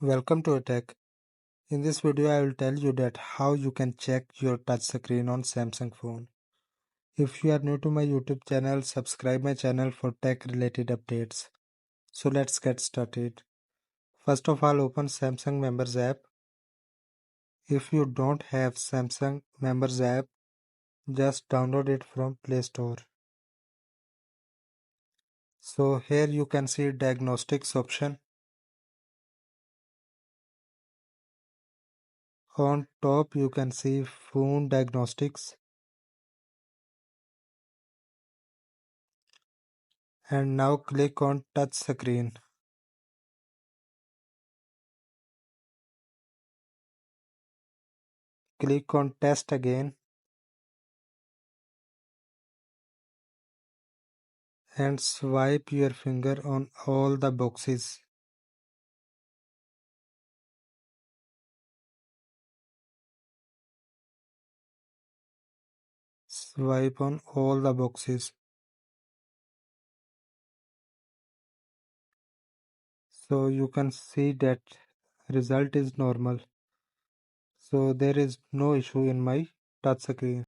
Welcome to Tech. In this video, I will tell you that how you can check your touchscreen on Samsung phone. If you are new to my YouTube channel, subscribe my channel for tech related updates. So let's get started. First of all, open Samsung Members app. If you don't have Samsung Members app, just download it from Play Store. So here you can see diagnostics option. On top you can see phone diagnostics. And now click on touch screen. Click on test again and swipe your finger on all the boxes. Swipe on all the boxes. So you can see that result is normal. So there is no issue in my touch screen.